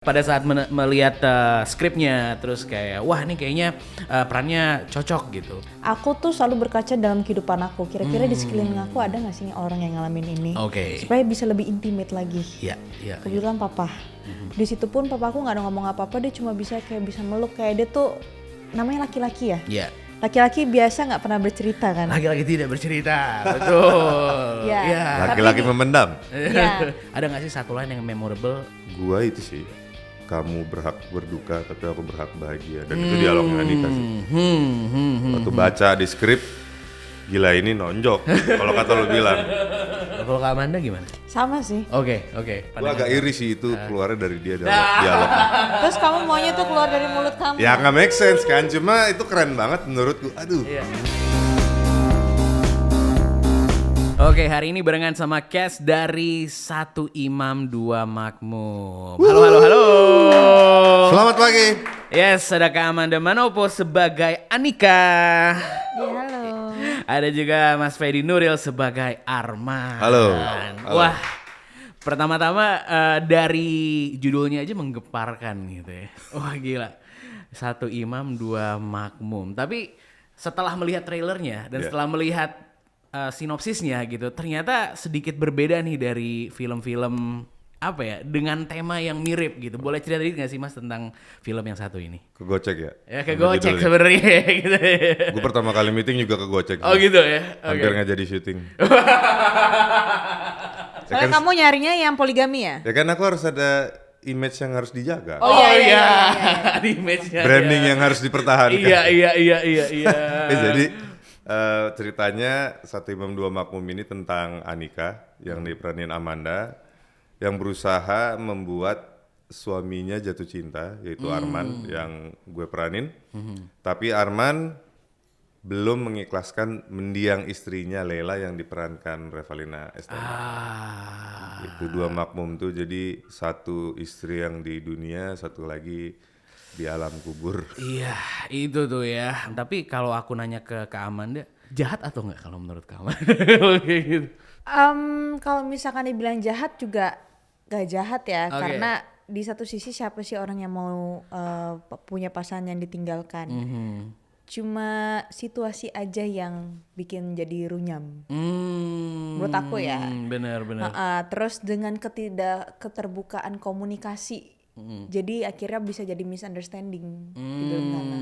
Pada saat melihat skripnya, terus kayak wah ini kayaknya perannya cocok gitu. Aku tuh selalu berkaca dalam kehidupan aku. Kira-kira di sekeliling aku ada nggak sih orang yang ngalamin ini? Oke. Supaya bisa lebih intimate lagi. Iya, iya. Kebetulan papa. Di situ pun papa aku nggak ada ngomong apa-apa. Dia cuma bisa meluk, kayak dia tuh namanya laki-laki ya. Iya. Laki-laki biasa nggak pernah bercerita kan? Laki-laki tidak bercerita, betul. Iya. Iya. Laki-laki memendam. Iya. Ada nggak sih satu line yang memorable? Gua itu sih, kamu berhak berduka tapi aku berhak bahagia. Dan itu dialognya Andika sih. Waktu baca di skrip, gila ini nonjok. Kalau kata lo bilang. Kalau Kak Amanda gimana? Sama sih. Oke. Gua agak iri sih itu keluarnya dari dia dalam dialog. Terus kamu maunya tuh keluar dari mulut kamu? Ya nggak make sense kan, cuma itu keren banget menurutku. Aduh. Iya. Oke, hari ini barengan sama cast dari Satu Imam Dua Makmum. Halo. Selamat pagi. Yes, ada Kak Amanda Manopo sebagai Anika. Ya, halo. Ada juga Mas Fedi Nuril sebagai Arman. Halo. Wah, pertama-tama dari judulnya aja menggeparkan gitu ya. Wah gila, Satu Imam Dua Makmum. Tapi setelah melihat trailernya dan setelah melihat sinopsisnya gitu, ternyata sedikit berbeda nih dari film-film apa ya, dengan tema yang mirip gitu. Boleh cerita dikit gak sih Mas tentang film yang satu ini? Kegocek ya? Ya kegocek sebenarnya gitu. Gue pertama kali meeting juga kegocek. Oh gitu ya? Hampir nggak jadi syuting. Soalnya kamu nyarinya yang poligami ya? Ya kan aku harus ada image yang harus dijaga. Oh iya. Di image-nya. Branding yang harus dipertahankan. Iya. Jadi ceritanya Satu Imam Dua Makmum ini tentang Anika yang diperanin Amanda yang berusaha membuat suaminya jatuh cinta, yaitu Arman yang gue peranin. Tapi Arman belum mengikhlaskan mendiang istrinya Leila yang diperankan Revalina S. Itu dua makmum tuh, jadi satu istri yang di dunia, satu lagi di alam kubur. Iya, itu tuh ya. Tapi kalau aku nanya ke Kak Amanda, jahat atau enggak kalau menurut Kak Amanda? Kayak gitu. Kalau misalkan dibilang jahat juga gak jahat ya, Oke. karena di satu sisi siapa sih orang yang mau punya pasangan yang ditinggalkan? Cuma situasi aja yang bikin jadi runyam. Menurut aku ya. Bener. Terus dengan keterbukaan komunikasi, jadi akhirnya bisa jadi misunderstanding di dalam sana.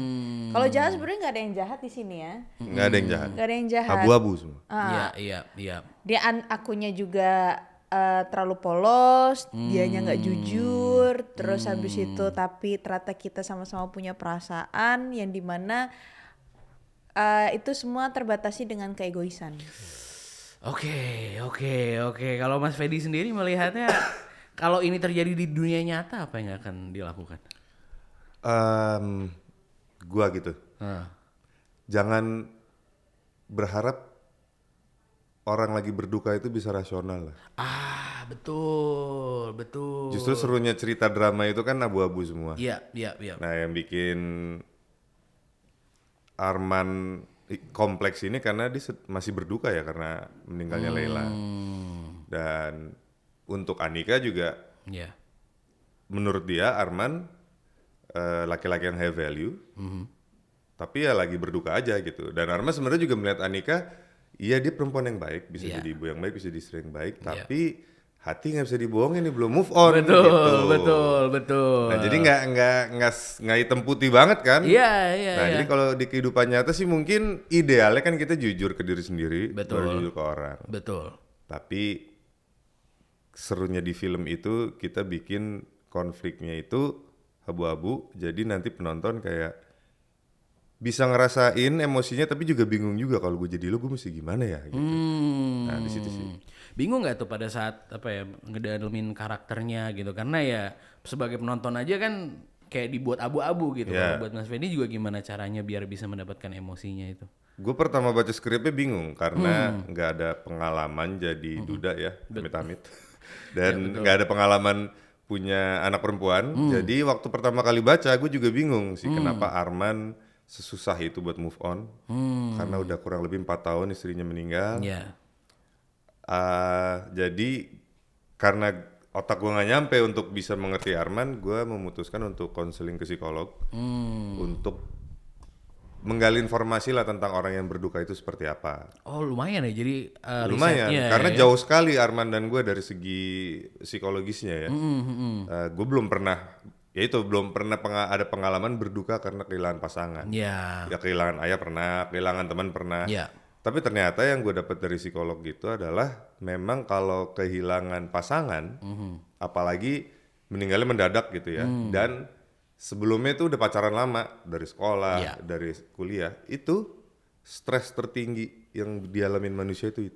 Kalau jahat sebenarnya nggak ada yang jahat di sini ya. Nggak ada yang jahat. Nggak ada yang jahat. Abu-abu semua. Iya. Dia akunya juga terlalu polos, dianya nggak jujur, terus habis itu tapi ternyata kita sama-sama punya perasaan yang dimana itu semua terbatasi dengan keegoisan. Oke. Kalau Mas Fedi sendiri melihatnya, kalau ini terjadi di dunia nyata, apa yang akan dilakukan? Gua gitu. Jangan berharap orang lagi berduka itu bisa rasional lah. Betul. Justru serunya cerita drama itu kan abu-abu semua. Iya. Nah, yang bikin Arman kompleks ini karena dia masih berduka ya karena meninggalnya Leila. Dan untuk Anika juga, menurut dia Arman laki-laki yang high value, tapi ya lagi berduka aja gitu. Dan Arman sebenarnya juga melihat Anika, iya dia perempuan yang baik, bisa jadi ibu yang baik, bisa jadi istri yang baik, tapi hati nggak bisa dibohongin, nih belum move on. Betul. Nah jadi nggak hitam putih banget kan? Iya. Nah jadi kalau di kehidupan nyata sih mungkin idealnya kan kita jujur ke diri sendiri, baru jujur ke orang. Betul. Tapi serunya di film itu kita bikin konfliknya itu abu-abu, jadi nanti penonton kayak bisa ngerasain emosinya tapi juga bingung juga kalau gue jadi lo gue mesti gimana ya gitu. Nah di situ sih. Bingung nggak tuh pada saat ngedalemin karakternya gitu, karena ya sebagai penonton aja kan kayak dibuat abu-abu gitu. Kalau buat Mas Fendi juga gimana caranya biar bisa mendapatkan emosinya itu? Gue pertama baca skripnya bingung karena nggak ada pengalaman jadi duda ya, amit-amit. Dan nggak ada pengalaman punya anak perempuan. Jadi waktu pertama kali baca gue juga bingung sih kenapa Arman sesusah itu buat move on. Karena udah kurang lebih 4 tahun istrinya meninggal. Jadi karena otak gue nggak nyampe untuk bisa mengerti Arman, gue memutuskan untuk konseling ke psikolog untuk menggali informasi lah tentang orang yang berduka itu seperti apa. Oh lumayan ya, jadi Lumayan, risetnya karena ya. jauh sekali Arman dan gue dari segi psikologisnya ya. Gue belum pernah, belum pernah ada pengalaman berduka karena kehilangan pasangan. Ya. Ya kehilangan ayah pernah, kehilangan teman pernah. Ya. Tapi ternyata yang gue dapat dari psikolog itu adalah memang kalau kehilangan pasangan, apalagi meninggalnya mendadak gitu ya, dan sebelumnya itu udah pacaran lama dari sekolah, dari kuliah, itu stres tertinggi yang dialamin manusia itu.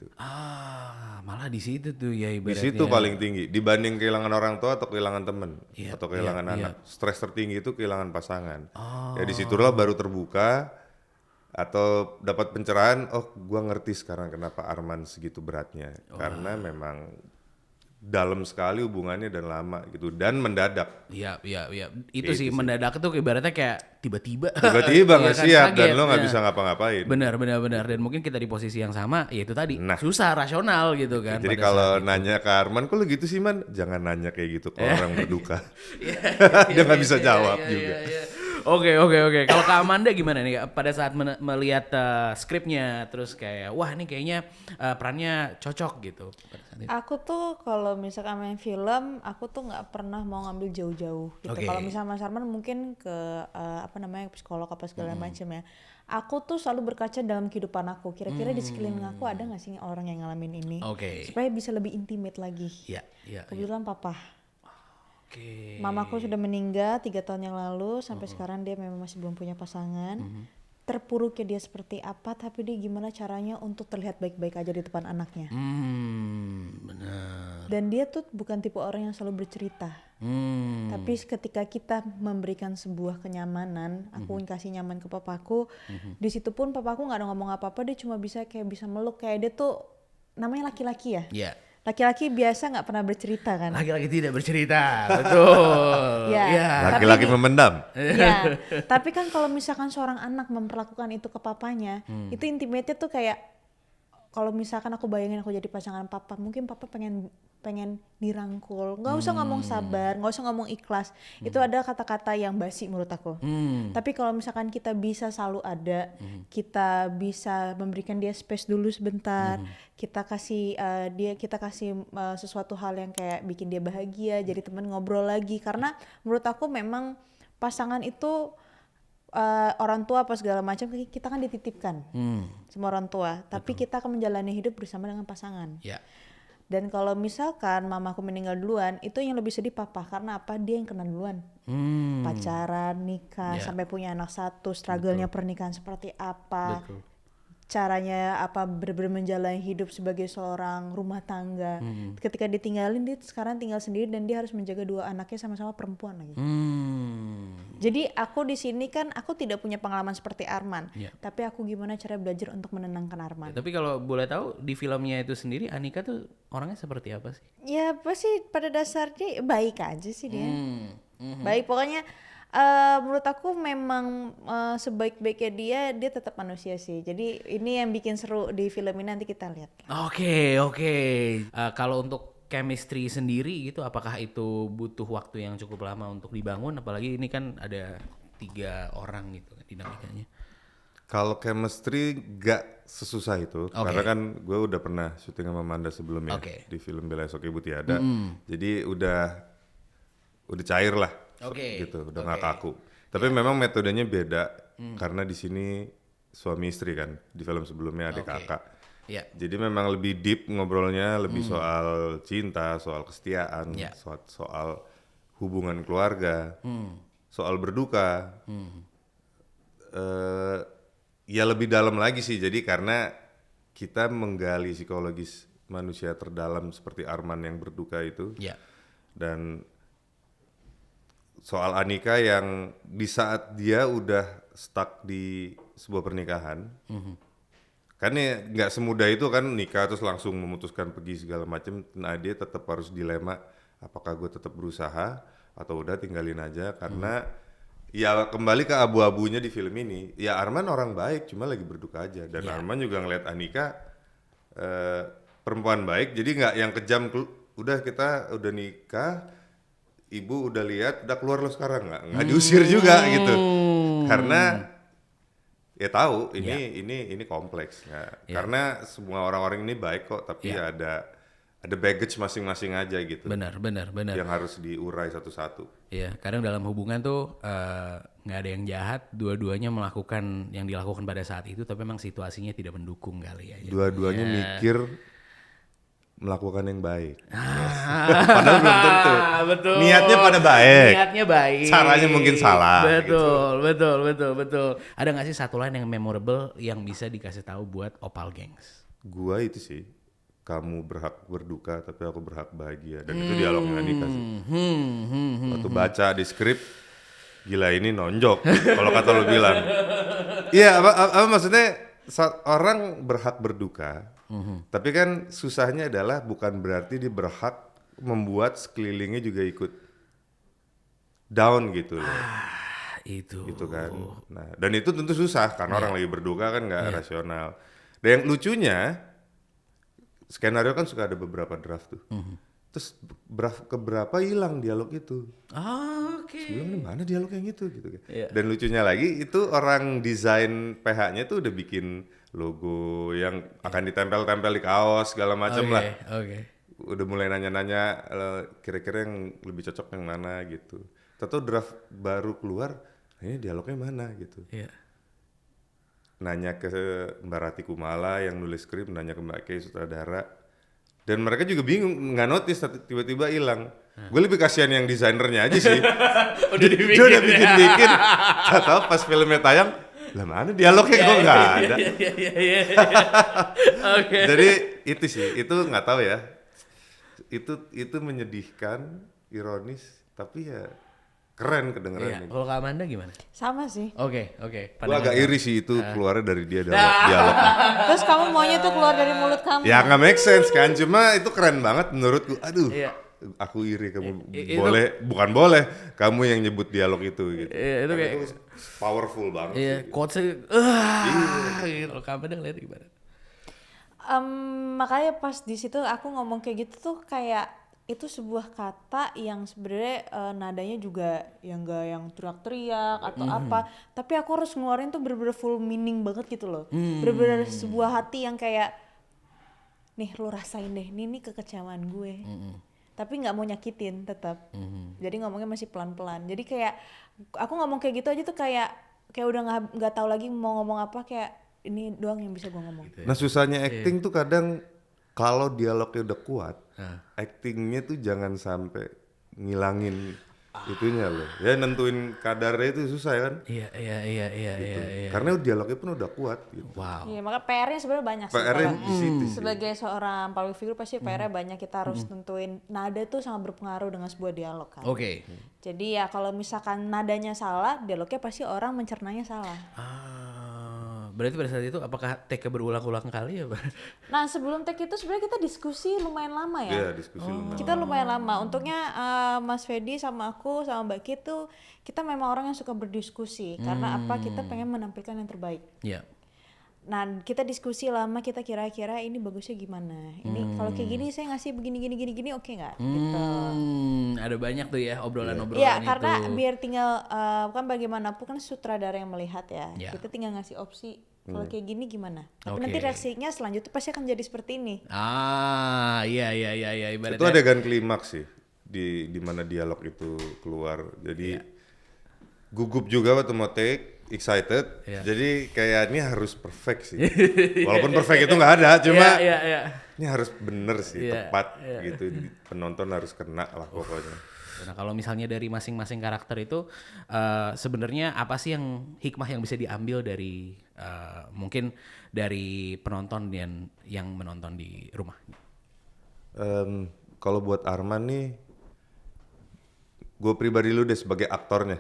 Malah di situ tuh ya Di ibaratnya. situ paling tinggi dibanding kehilangan orang tua atau kehilangan teman atau kehilangan iya. anak. Stres tertinggi itu kehilangan pasangan. Ya disitulah baru terbuka atau dapat pencerahan. Oh, gua ngerti sekarang kenapa Arman segitu beratnya. Karena memang dalam sekali hubungannya dan lama gitu dan mendadak. Iya. Itu sih mendadak tuh ibaratnya kayak tiba-tiba. Tiba-tiba nggak Iya kan, siap kaget. dan lo nggak Nah, bisa ngapa-ngapain. Benar. Dan mungkin kita di posisi yang sama, ya itu tadi susah rasional gitu kan. Jadi pada kalau saat itu. nanya ke Arman, kok lo gitu sih Man? Jangan nanya kayak gitu ke orang berduka. Iya, Dia nggak bisa iya, jawab iya, juga. iya. Oke. Kalau Kak Amanda gimana nih pada saat melihat skripnya, terus kayak wah ini kayaknya perannya cocok gitu pada saat itu. Aku tuh kalau misalkan main film, aku tuh nggak pernah mau ngambil jauh-jauh gitu. Oke. Kalau misalnya Mas Arman mungkin ke psikolog apa segala macam ya. Aku tuh selalu berkaca dalam kehidupan aku. Kira-kira di sekeliling aku ada nggak sih orang yang ngalamin ini? Oke. Supaya bisa lebih intimate lagi. Iya. Kebetulan papa. Oke. Mamaku sudah meninggal 3 tahun yang lalu. Sampai sekarang dia memang masih belum punya pasangan. Terpuruknya dia seperti apa, tapi dia gimana caranya untuk terlihat baik-baik aja di depan anaknya. Benar. Dan dia tuh bukan tipe orang yang selalu bercerita. Tapi ketika kita memberikan sebuah kenyamanan, aku kasih nyaman ke papaku, di situ pun papaku nggak ada ngomong apa-apa, dia cuma bisa meluk, kayak dia tuh namanya laki-laki ya. Iya. Laki-laki biasa nggak pernah bercerita kan. Laki-laki tidak bercerita, betul. Ya. Iya. Laki-laki memendam. Ya, tapi kan kalau misalkan seorang anak memperlakukan itu ke papanya, itu intimate tuh kayak kalau misalkan aku bayangin aku jadi pasangan papa, mungkin papa pengen dirangkul, nggak usah ngomong sabar, nggak usah ngomong ikhlas, itu ada kata-kata yang basi menurut aku. Tapi kalau misalkan kita bisa selalu ada, kita bisa memberikan dia space dulu sebentar, kita kasih sesuatu hal yang kayak bikin dia bahagia, jadi teman ngobrol lagi, karena menurut aku memang pasangan itu orang tua apa segala macam kita kan dititipkan sama orang tua, tapi kita akan menjalani hidup bersama dengan pasangan. Ya. Dan kalau misalkan mamaku meninggal duluan, itu yang lebih sedih papa, karena apa, dia yang kena duluan. Pacaran, nikah, sampai punya anak satu, struggle-nya pernikahan seperti apa, caranya apa benar-benar menjalani hidup sebagai seorang rumah tangga. Ketika ditinggalin, dia sekarang tinggal sendiri dan dia harus menjaga 2 anaknya, sama-sama perempuan lagi. Jadi aku di sini kan aku tidak punya pengalaman seperti Arman, tapi aku gimana cara belajar untuk menenangkan Arman. Ya, tapi kalau boleh tahu di filmnya itu sendiri Anika tuh orangnya seperti apa sih? Ya pasti pada dasarnya baik aja sih dia. Baik, pokoknya menurut aku memang sebaik-baiknya dia tetap manusia sih. Jadi ini yang bikin seru di film ini, nanti kita lihat. Oke. Kalau untuk chemistry sendiri gitu, apakah itu butuh waktu yang cukup lama untuk dibangun? Apalagi ini kan ada 3 orang gitu dinamikanya. Kalau chemistry gak sesusah itu, karena kan gue udah pernah syuting sama Manda sebelumnya di film Bella Esok Ibu Tiada. Jadi udah cair lah, gitu, udah nggak kaku. Tapi memang metodenya beda, karena di sini suami istri kan, di film sebelumnya adik kakak. Jadi memang lebih deep ngobrolnya, lebih soal cinta, soal kesetiaan, soal hubungan keluarga, soal berduka. Ya lebih dalam lagi sih, jadi karena kita menggali psikologis manusia terdalam seperti Arman yang berduka itu. Dan soal Anika yang di saat dia udah stuck di sebuah pernikahan, kan ya nggak semudah itu kan nikah terus langsung memutuskan pergi segala macam. Nah dia tetap harus dilema, apakah gue tetap berusaha atau udah tinggalin aja, karena ya kembali ke abu-abunya di film ini. Ya Arman orang baik, cuma lagi berduka aja. Dan Arman juga ngeliat Anika perempuan baik, jadi nggak yang kejam udah kita udah nikah, ibu udah lihat, udah keluar lo sekarang nggak diusir juga gitu, karena ya tahu ini kompleks nggak, karena semua orang-orang ini baik kok, tapi ada baggage masing-masing aja gitu. Benar. Yang harus diurai satu-satu. Iya, kadang dalam hubungan tuh nggak ada yang jahat, dua-duanya melakukan yang dilakukan pada saat itu, tapi memang situasinya tidak mendukung kali ya. Dua-duanya mikir melakukan yang baik. Padahal belum tentu. Betul. Niatnya pada baik. Niatnya baik. Caranya mungkin salah. Betul. Ada nggak sih satu line yang memorable yang bisa dikasih tahu buat Opal Gengs? Gua itu sih, kamu berhak berduka tapi aku berhak bahagia, dan itu dialognya Andika sih. Waktu baca di skrip, gila ini nonjok kalau kata lu bilang. Iya, apa maksudnya orang berhak berduka, tapi kan susahnya adalah bukan berarti dia berhak membuat sekelilingnya juga ikut down gitu loh. Itu. Gitu kan. Nah, dan itu tentu susah karena orang lagi berduka kan nggak rasional. Dan yang lucunya, skenario kan suka ada beberapa draft tuh. Terus keberapa hilang dialog itu. Oke. Sebelum mana dialog yang itu gitu kan. Iya. Dan lucunya lagi itu orang desain PH-nya tuh udah bikin logo yang akan ditempel-tempel di kaos segala macam lah. Oke. Udah mulai nanya-nanya kira-kira yang lebih cocok yang mana gitu. Tahu draft baru keluar, ini dialognya mana gitu. Iya. Nanya ke Mbak Rati Kumala yang nulis skrip, nanya ke Mbak Kay sutradara, dan mereka juga bingung, nggak notice tiba-tiba hilang. Gue lebih kasihan yang desainernya aja sih. Dia udah bikin, nggak tahu pas filmnya tayang, lah mana dialognya kok nggak ada. Oke. Jadi itu sih, itu nggak tahu ya. Itu menyedihkan, ironis, tapi ya keren kedengerannya. Kalau Kak Amanda gimana? Sama sih. Oke. Gue agak iri sih itu keluarnya dari dia dialog. Terus kamu maunya tuh keluar dari mulut kamu. Ya nggak make sense kan, cuma itu keren banget menurutku. Aduh, aku iri kamu bukan boleh kamu yang nyebut dialog itu gitu. Itu kayak itu powerful banget. Iya, sih, quotes-nya gitu. Kak Amanda ngeliat gimana? Makanya pas di situ aku ngomong kayak gitu tuh kayak itu sebuah kata yang sebenarnya nadanya juga yang enggak yang teriak-teriak atau apa, tapi aku harus ngeluarin tuh bener-bener full meaning banget gitu loh. Bener-bener sebuah hati yang kayak nih lu rasain deh, ini kekecewaan gue. Tapi nggak mau nyakitin tetap. Jadi ngomongnya masih pelan-pelan. Jadi kayak aku ngomong kayak gitu aja tuh kayak udah nggak tahu lagi mau ngomong apa, kayak ini doang yang bisa gue ngomong. Nah susahnya acting tuh kadang kalau dialognya udah kuat, actingnya tuh jangan sampai ngilangin itunya loh. Ya nentuin kadarnya itu susah kan? Iya. Karena dialognya pun udah kuat gitu. Wow. Iya, maka PR-nya sebenarnya banyak sih. PR-nya Kalau di situ sih. sebagai seorang public figure pasti PR-nya banyak, kita harus tentuin nada tuh sangat berpengaruh dengan sebuah dialog kan. Oke. Jadi ya kalau misalkan nadanya salah, dialognya pasti orang mencernanya salah. Berarti pada saat itu apakah take berulang-ulang kali ya, Pak? Nah sebelum take itu sebenarnya kita diskusi lumayan lama ya. Iya diskusi lumayan. Kita lumayan lama. Untungnya Mas Fedi sama aku sama Mbak Kit tuh kita memang orang yang suka berdiskusi. Karena apa? Kita pengen menampilkan yang terbaik. Iya. Nah kita diskusi lama, kita kira-kira ini bagusnya gimana. Ini kalau kayak gini saya ngasih begini oke nggak? Gitu. Ada banyak tuh ya obrolan-obrolan Iya itu. karena biar tinggal kan bagaimanapun kan sutradara yang melihat ya. Iya. Kita tinggal ngasih opsi. Kalau kayak gini gimana? Tapi Oke. nanti reaksinya selanjutnya pasti akan jadi seperti ini. Iya. Itu Ibaratnya adegan klimaks sih di mana dialog itu keluar. Jadi gugup juga waktu mau take, excited. Jadi kayak ini harus perfect sih. Walaupun perfect itu nggak ada, cuma ini harus bener sih, tepat gitu. Penonton harus kena lah pokoknya. Nah kalau misalnya dari masing-masing karakter itu sebenarnya apa sih yang hikmah yang bisa diambil dari mungkin dari penonton dan yang menonton di rumah? Kalau buat Arman nih, gue pribadi lu deh sebagai aktornya,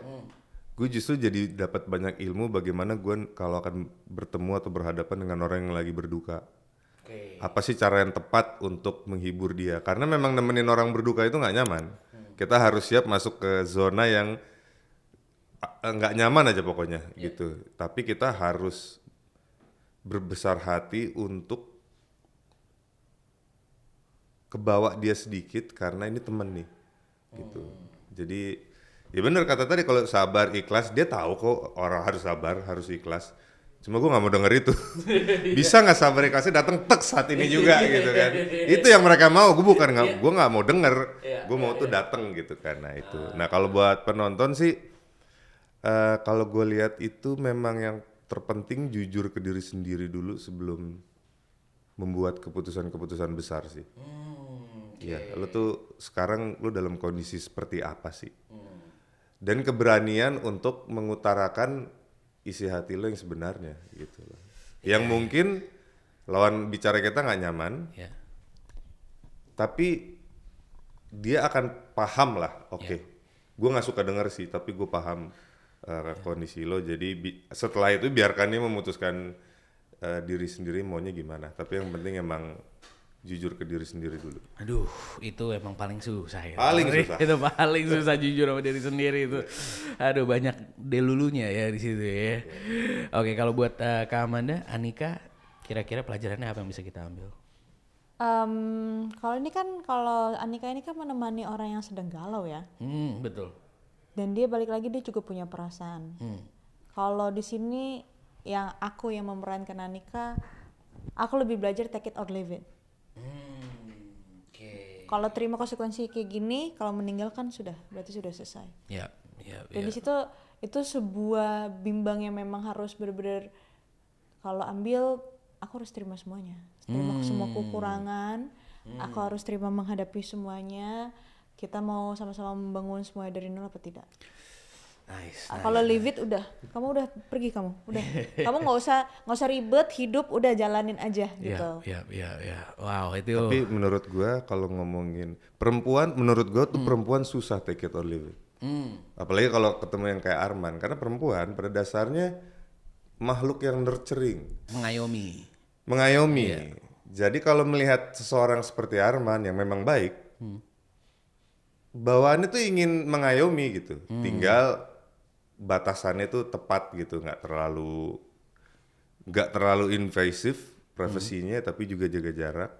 gue justru jadi dapat banyak ilmu bagaimana gue kalau akan bertemu atau berhadapan dengan orang yang lagi berduka. Apa sih cara yang tepat untuk menghibur dia? Karena memang nemenin orang berduka itu nggak nyaman. Kita harus siap masuk ke zona yang nggak nyaman aja pokoknya gitu. Tapi kita harus berbesar hati untuk kebawa dia sedikit karena ini temen nih, gitu. Jadi ya bener kata tadi, kalau sabar ikhlas, dia tahu kok orang harus sabar, harus ikhlas. Cuma gue nggak mau denger itu. Bisa nggak sabar ikhlasnya datang tek saat ini juga gitu kan? Itu yang mereka mau. Gue bukan gue nggak mau denger. Gue mau tuh datang gitu kan. Nah itu. Nah kalau buat penonton sih, kalau gue lihat itu memang yang terpenting jujur ke diri sendiri dulu sebelum membuat keputusan-keputusan besar sih. Iya, lo tuh sekarang lo dalam kondisi seperti apa sih? Dan keberanian untuk mengutarakan isi hati lo yang sebenarnya gitu loh. Yang mungkin lawan bicara kita nggak nyaman, tapi dia akan paham lah. Oke, gue nggak suka denger sih, tapi gue paham kondisi lo. Jadi setelah itu biarkan dia memutuskan diri sendiri maunya gimana. Tapi yang penting emang jujur ke diri sendiri dulu. Aduh, itu emang paling susah ya. Paling susah. Itu paling susah jujur sama diri sendiri itu. Aduh, banyak delulunya ya di situ ya. Oke, kalau buat Kak Amanda, Anika, kira-kira pelajarannya apa yang bisa kita ambil? Kalau ini kan, kalau Anika ini kan menemani orang yang sedang galau ya. Betul. Dan dia balik lagi, dia juga punya perasaan. Kalau di sini yang aku yang memerankan Anika, aku lebih belajar take it or leave it. Kalau terima konsekuensi kayak gini, kalau meninggalkan sudah, berarti sudah selesai. Dan di situ itu sebuah bimbang yang memang harus benar-benar, kalau ambil, aku harus terima semuanya, terima semua kekurangan, aku harus terima menghadapi semuanya. Kita mau sama-sama membangun semuanya dari nol apa tidak? Nice. Kalau leave it udah, kamu udah pergi kamu, udah, kamu nggak usah ribet hidup, udah jalanin aja gitu. Wow, itu. Tapi menurut gua kalau ngomongin perempuan, menurut gua tuh perempuan susah take it or leave it. Apalagi kalau ketemu yang kayak Arman, karena perempuan pada dasarnya makhluk yang nurturing, mengayomi. Jadi kalau melihat seseorang seperti Arman yang memang baik, bawaannya tuh ingin mengayomi gitu. Tinggal batasannya tuh tepat gitu, nggak terlalu invasif privasinya, tapi juga jaga jarak.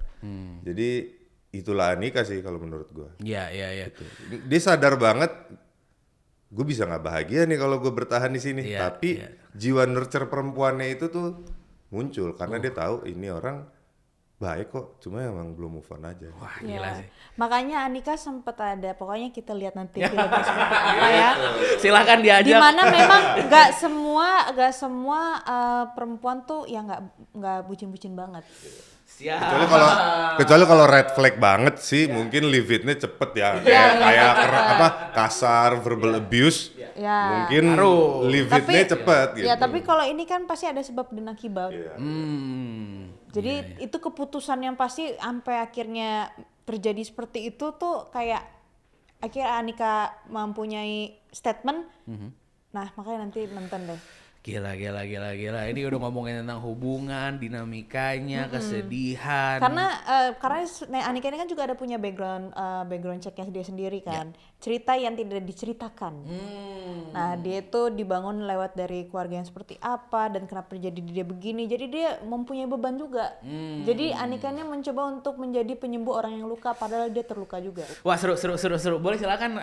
Jadi itulah Anika sih kalau menurut gue. Iya. Gitu. Dia sadar banget, gue bisa nggak bahagia nih kalau gue bertahan di sini. Tapi jiwa nurture perempuannya itu tuh muncul karena dia tahu ini orang baik kok, cuma emang belum move on aja. Wah, gila sih. Makanya Anika sempet ada, pokoknya kita lihat nanti filmnya seperti apa ya. Silakan diajak. Dimana memang nggak semua perempuan tuh yang nggak bucin-bucin banget. Siap. Kecuali kalau red flag banget sih, mungkin leave it-nya cepet ya. Kayak kasar, verbal abuse. Mungkin leave it-nya cepet gitu. Ya, tapi kalau ini kan pasti ada sebab dan akibat. Jadi itu keputusan yang pasti sampai akhirnya terjadi seperti itu tuh kayak akhirnya Anika mempunyai statement. Nah, makanya nanti nonton deh. Gila. Ini udah ngomongin tentang hubungan, dinamikanya, kesedihan. Karena Anika ini kan juga ada punya background checknya dia sendiri kan. Cerita yang tidak diceritakan. Nah, dia itu dibangun lewat dari keluarga yang seperti apa dan kenapa jadi dia begini. Jadi dia mempunyai beban juga. Jadi Anika ini mencoba untuk menjadi penyembuh orang yang luka padahal dia terluka juga. Wah, seru. Boleh silakan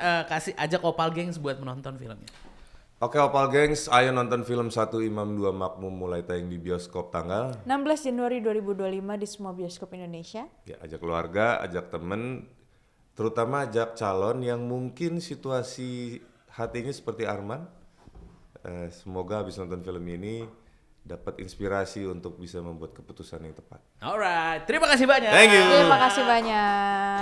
ajak Opal Gengs buat menonton filmnya. Oke, Opal Gengs, ayo nonton film 1 Imam 2 Makmum mulai tayang di bioskop tanggal 16 Januari 2025 di semua bioskop Indonesia. Ya, ajak keluarga, ajak temen, terutama ajak calon yang mungkin situasi hatinya seperti Arman. Semoga habis nonton film ini dapat inspirasi untuk bisa membuat keputusan yang tepat. Alright, terima kasih banyak. Thank you. Terima kasih banyak.